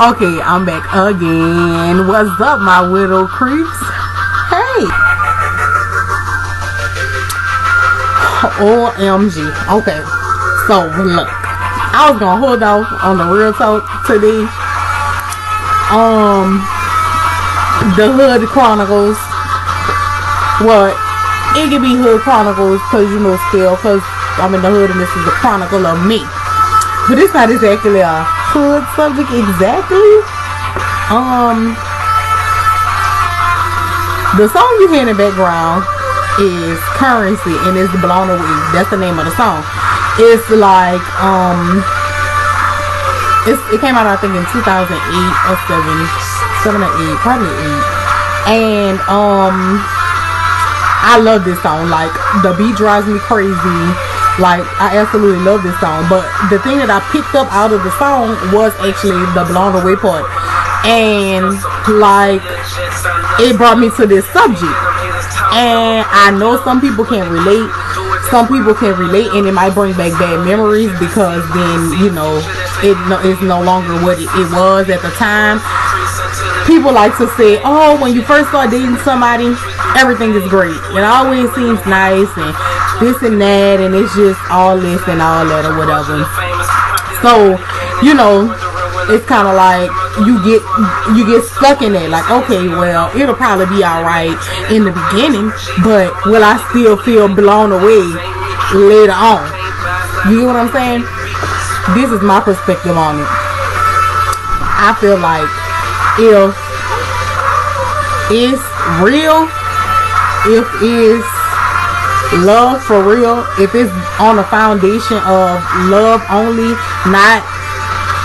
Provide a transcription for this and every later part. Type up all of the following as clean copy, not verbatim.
Okay, I'm back again. What's up, my widow creeps? Hey. OMG. Okay. So, look. I was gonna hold off on the real talk today. The Hood Chronicles. Well, it could be Hood Chronicles because, you know, still, because I'm in the hood and this is the chronicle of me. But it's not exactly a hood subject exactly. The song you hear in the background is Currency and it's Blown Away. That's the name of the song. It's like it came out I think in 2008 or 7 or 8, probably 8. And I love this song. Like, the beat drives me crazy. Like, I absolutely love this song. But the thing that I picked up out of the song was actually the Blown Away part. And, like, it brought me to this subject. And I know some people can't relate. Some people can relate, and it might bring back bad memories because then, you know, it's no longer what it was at the time. People like to say, oh, when you first start dating somebody, everything is great. It always seems nice and this and that, and it's just all this and all that or whatever. So, you know, it's kind of like you get stuck in it. Like, okay, well, it'll probably be alright in the beginning, but will I still feel blown away later on? You get what I'm saying? This is my perspective on it. I feel like if it's real, if it's love for real, if it's on a foundation of love only, not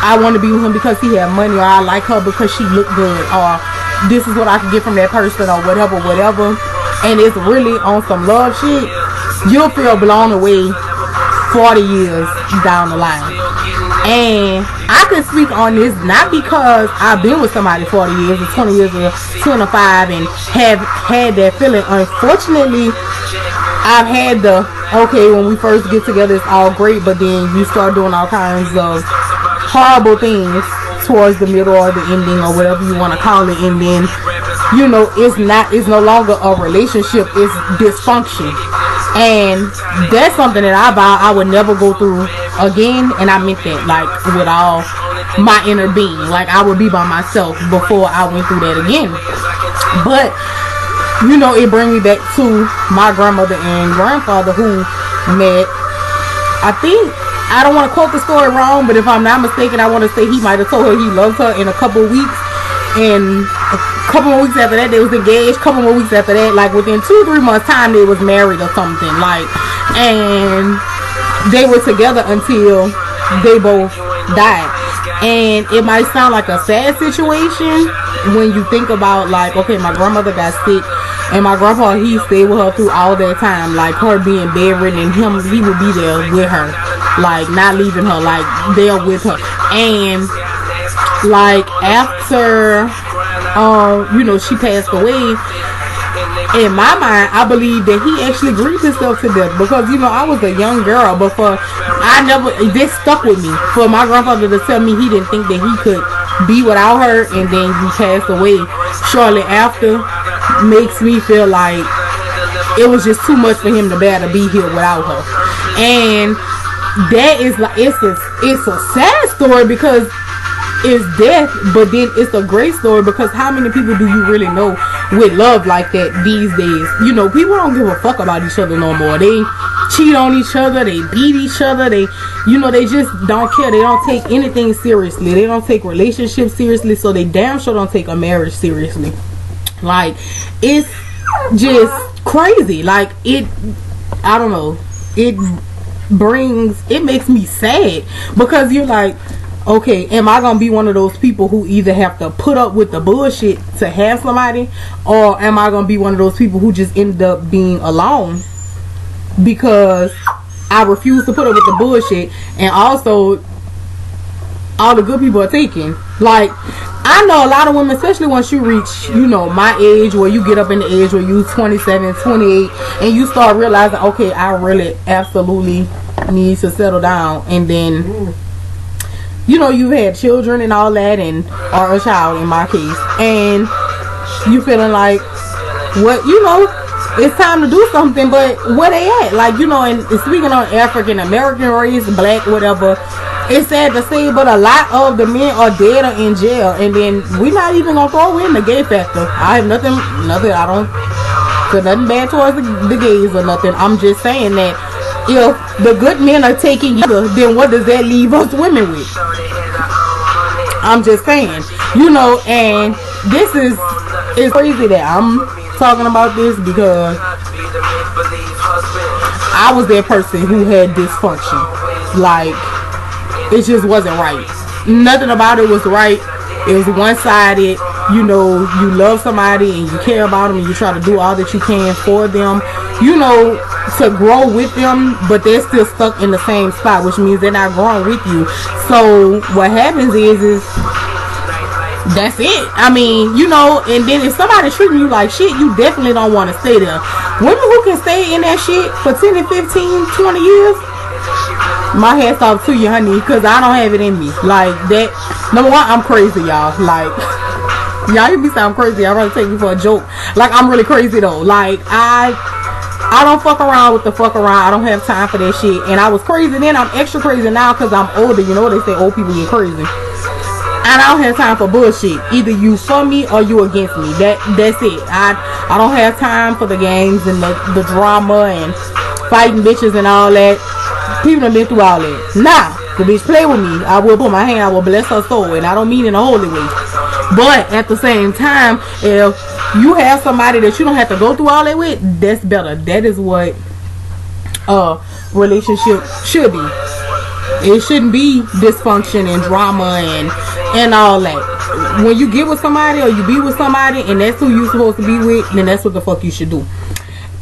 I want to be with him because he had money, or I like her because she looked good, or this is what I can get from that person, or whatever, and it's really on some love shit, you'll feel blown away 40 years down the line. And I can speak on this not because I've been with somebody 40 years or 20 years or 25 and have had that feeling. Unfortunately, I've had the, okay, when we first get together it's all great, but then you start doing all kinds of horrible things towards the middle or the ending or whatever you want to call it, and then, you know, it's no longer a relationship, it's dysfunction. And that's something that I vowed I would never go through again, and I meant that, like, with all my inner being. Like, I would be by myself before I went through that again. But, you know, it brings me back to my grandmother and grandfather who met, I think, I don't want to quote the story wrong, but if I'm not mistaken, I want to say he might have told her he loves her in a couple of weeks, and a couple more weeks after that they was engaged, couple more weeks after that, like within 2-3 months time they was married or something, like, and they were together until they both died. And it might sound like a sad situation when you think about, like, okay, my grandmother got sick and my grandpa, he stayed with her through all that time, like her being bedridden, and he would be there with her, like not leaving her, like there with her. And like after you know, she passed away, in my mind I believe that he actually grieved himself to death, because, you know, I was a young girl, but this stuck with me, for my grandfather to tell me he didn't think that he could be without her, and then he passed away shortly after, makes me feel like it was just too much for him to bear to be here without her. And that is like, it's a sad story because it's death, but then it's a great story because how many people do you really know with love like that these days? You know, people don't give a fuck about each other no more. They cheat on each other, they beat each other, they, you know, they just don't care. They don't take anything seriously. They don't take relationships seriously, so they damn sure don't take a marriage seriously. Like, it's just crazy. Like, I don't know, it makes me sad because you're like, okay, am I gonna be one of those people who either have to put up with the bullshit to have somebody, or am I gonna be one of those people who just end up being alone because I refuse to put up with the bullshit, and also all the good people are taken? Like, I know a lot of women, especially once you reach, you know, my age, where you get up in the age where you 27, 28, and you start realizing, okay, I really absolutely need to settle down, and then you know, you've had children and all that, and or a child in my case, and you feeling like, what, you know, it's time to do something, but where they at? Like, you know, and speaking on African American race, black, whatever, it's sad to say, but a lot of the men are dead or in jail. And then we're not even gonna throw in the gay factor. I have nothing, I don't feel nothing bad towards the gays or nothing. I'm just saying that if the good men are taking you, then what does that leave us women with? I'm just saying, you know, and this is, it's crazy that I'm talking about this, because I was that person who had dysfunction. Like, it just wasn't right. Nothing about it was right. It was one-sided. You know, you love somebody and you care about them and you try to do all that you can for them, you know, to grow with them, but they're still stuck in the same spot, which means they're not growing with you. So what happens is that's it. I mean, you know, and then if somebody's treating you like shit, you definitely don't want to stay there. Women who can stay in that shit for 10 and 15, 20 years, my hat's off to you, honey, because I don't have it in me. Like, that, number one, I'm crazy, y'all. Like, y'all hear me sound crazy, I'd rather take me for a joke. Like, I'm really crazy, though. Like, I don't fuck around with the fuck around. I don't have time for that shit. And I was crazy then, I'm extra crazy now because I'm older. You know, they say old people get crazy. And I don't have time for bullshit. Either you for me or you against me. That's it. I don't have time for the games and the drama and fighting bitches and all that. People have been through all that. Nah, the bitch play with me, I will put my hand, I will bless her soul. And I don't mean in a holy way. But at the same time, if you have somebody that you don't have to go through all that with, that's better. That is what a relationship should be. It shouldn't be dysfunction and drama and all that. When you get with somebody or you be with somebody and that's who you're supposed to be with, then that's what the fuck you should do.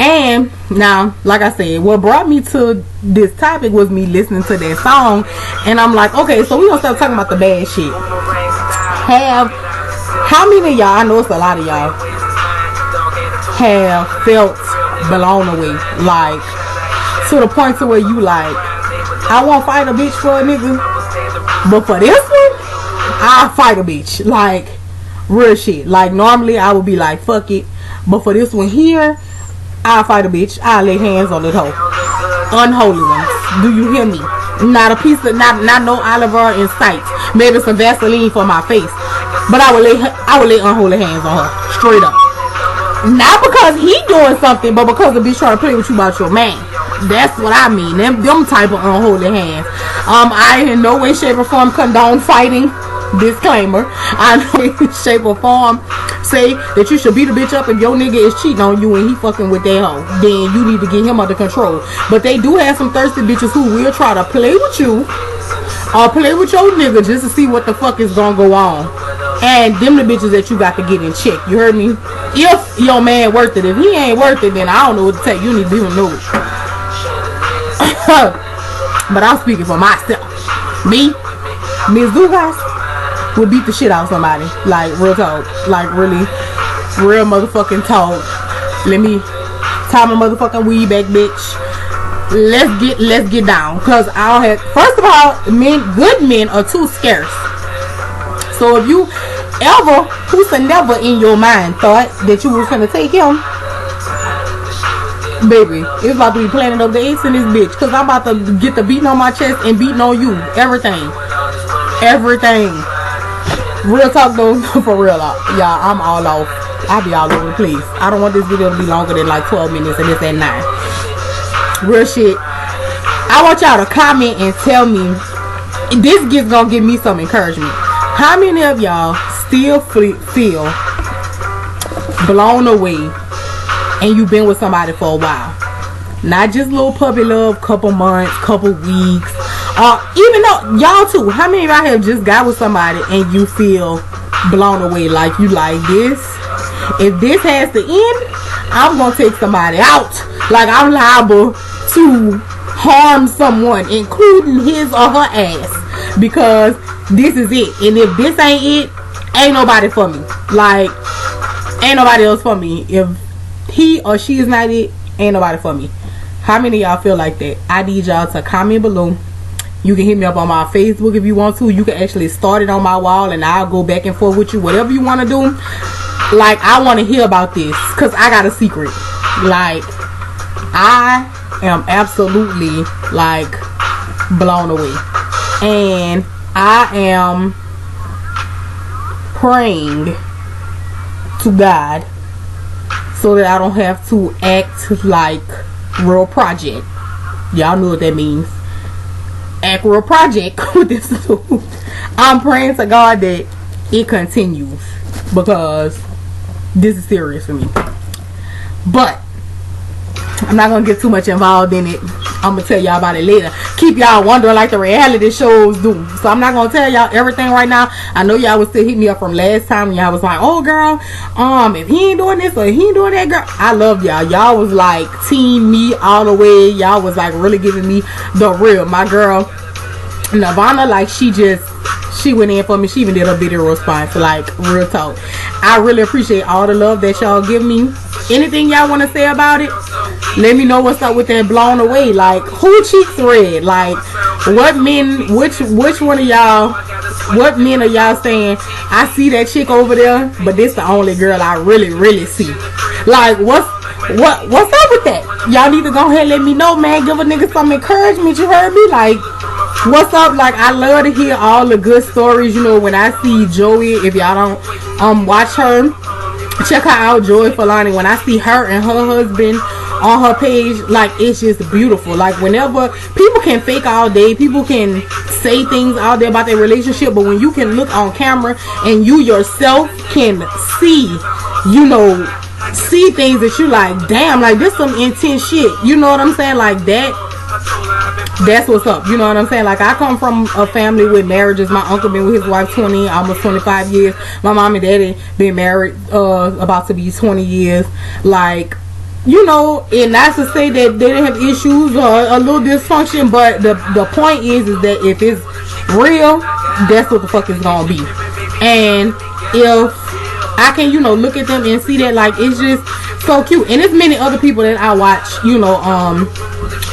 And now, like I said, what brought me to this topic was me listening to that song, and I'm like, okay, so we're gonna start talking about the bad shit. How many of y'all, I know it's a lot of y'all, have felt blown away, like, to the point to where you like, I won't fight a bitch for a nigga, but for this one, I'll fight a bitch. Like, real shit. Like, normally I would be like, fuck it, but for this one here, I'll fight a bitch. I'll lay hands on the hoe. Unholy ones. Do you hear me? Not a piece of, not no olive oil in sight. Maybe some Vaseline for my face. But I would lay unholy hands on her. Straight up. Not because he doing something, but because the bitch trying to play with you about your man. That's what I mean. Them type of unholy hands. I in no way, shape, or form condone fighting. Disclaimer. I in no way, shape, or form say that you should beat a bitch up if your nigga is cheating on you and he fucking with that hoe. Then you need to get him under control. But they do have some thirsty bitches who will try to play with you or play with your nigga just to see what the fuck is gonna go on. And them the bitches that you got to get in check. You heard me? If your man worth it. If he ain't worth it, then I don't know what to tell you. You need to even know it. But I'm speaking for myself. Me, Ms. Dugas, would beat the shit out of somebody. Like, real talk. Like, really, real motherfucking talk. Let me tie my motherfucking weed back, bitch. Let's get down. Cause I don't have, first of all, good men are too scarce. So if you ever, who's never in your mind thought that you was gonna take him, baby, it's about to be planted up the ace in this bitch. Cause I'm about to get the beating on my chest and beating on you. Everything. Real talk though, for real, y'all, I'm all off. I'll be all over the place. I don't want this video to be longer than like 12 minutes and it's at 9. Real shit. I want y'all to comment and tell me, this is gonna give me some encouragement. How many of y'all still feel blown away and you've been with somebody for a while? Not just little puppy love, couple months, couple weeks. Even though, y'all too, how many of y'all have just got with somebody and you feel blown away? Like, you like this? If this has to end, I'm going to take somebody out. Like, I'm liable to harm someone, including his or her ass. Because this is it. And if this ain't it, ain't nobody for me. Like, ain't nobody else for me. If he or she is not it, ain't nobody for me. How many of y'all feel like that? I need y'all to comment below You can hit me up on my Facebook if you want to. You can actually start it on my wall and I'll go back and forth with you. Whatever you want to do. Like, I want to hear about this because I got a secret. Like, I am absolutely, like, blown away. And I am praying to God so that I don't have to act like real project. Y'all know what that means. Act real project with this dude. I'm praying to God that it continues because this is serious for me. But I'm not gonna get too much involved in it. I'm gonna tell y'all about it later. Keep y'all wondering like the reality shows do. So I'm not gonna tell y'all everything right now. I know y'all was still hitting me up from last time. Y'all was like, oh girl, if he ain't doing this or he ain't doing that, girl. I love y'all. Y'all was like team me all the way. Y'all was like really giving me the real. My girl Nirvana, like she went in for me. She even did a video response, like real talk. I really appreciate all the love that y'all give me. Anything y'all want to say about it, let me know what's up with that blown away. Like, who cheeks red? Like, what men, which one of y'all, what men are y'all saying, I see that chick over there, but this the only girl I really see? Like, what's up with that? Y'all need to go ahead and let me know, man. Give a nigga some encouragement, you heard me? Like, what's up? Like, I love to hear all the good stories. You know, when I see Joey, if y'all don't watch her, check her out, Joy Falani. When I see her and her husband on her page, like, it's just beautiful. Like, whenever people can fake all day, people can say things out there about their relationship, but when you can look on camera and you yourself can see, you know, see things that you like, damn, like this some intense shit. You know what I'm saying? Like that's what's up. You know what I'm saying? Like, I come from a family with marriages. My uncle been with his wife 20, almost 25 years. My mom and daddy been married about to be 20 years. Like, you know, and not to say that they didn't have issues or a little dysfunction, but the point is that if it's real, that's what the fuck it's gonna be. And if I can, you know, look at them and see that, like, it's just so cute. And there's many other people that I watch, you know,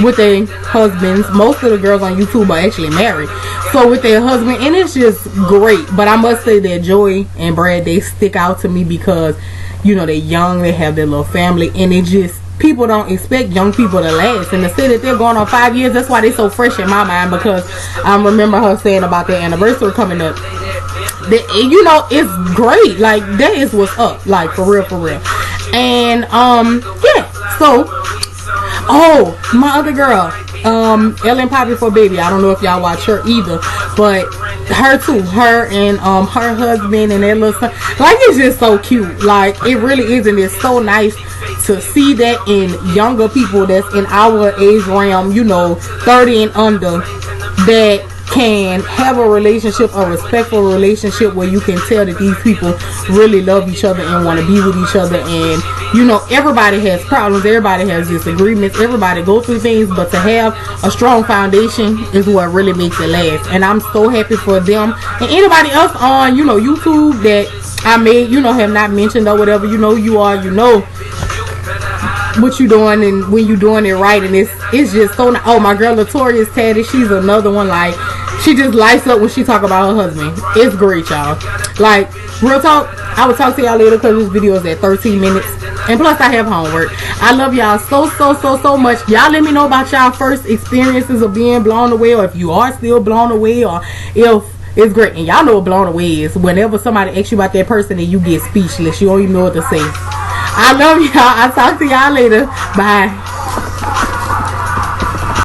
with their husbands. Most of the girls on YouTube are actually married, so with their husband, and it's just great. But I must say that Joey and Brad, they stick out to me because, you know, they're young, they have their little family, and it just, people don't expect young people to last. And to say that they're going on 5 years, that's why they're so fresh in my mind, because I remember her saying about their anniversary coming up. You know, it's great. Like, that is what's up. Like, for real. And yeah. So, oh, my other girl, Ellen Poppy for Baby. I don't know if y'all watch her either, but her too. Her and her husband and their little son. Like, it's just so cute. Like, it really is, and it's so nice to see that in younger people that's in our age realm, you know, 30 and under, that can have a relationship, a respectful relationship, where you can tell that these people really love each other and want to be with each other. And, you know, everybody has problems, everybody has disagreements, everybody goes through things, but to have a strong foundation is what really makes it last. And I'm so happy for them and anybody else on, you know, YouTube that I may, you know, have not mentioned or whatever. You know, you are, you know what you doing, and when you doing it right. And it's just so nice. Oh, my girl Latoya's Taddy, she's another one. Like, she just lights up when she talk about her husband. It's great, y'all. Like, real talk, I will talk to y'all later because this video is at 13 minutes, and plus I have homework. I love y'all so much. Y'all let me know about y'all first experiences of being blown away, or if you are still blown away, or if it's great. And y'all know what blown away is. Whenever somebody asks you about that person and you get speechless, you don't even know what to say. I love y'all. I'll talk to y'all later. Bye.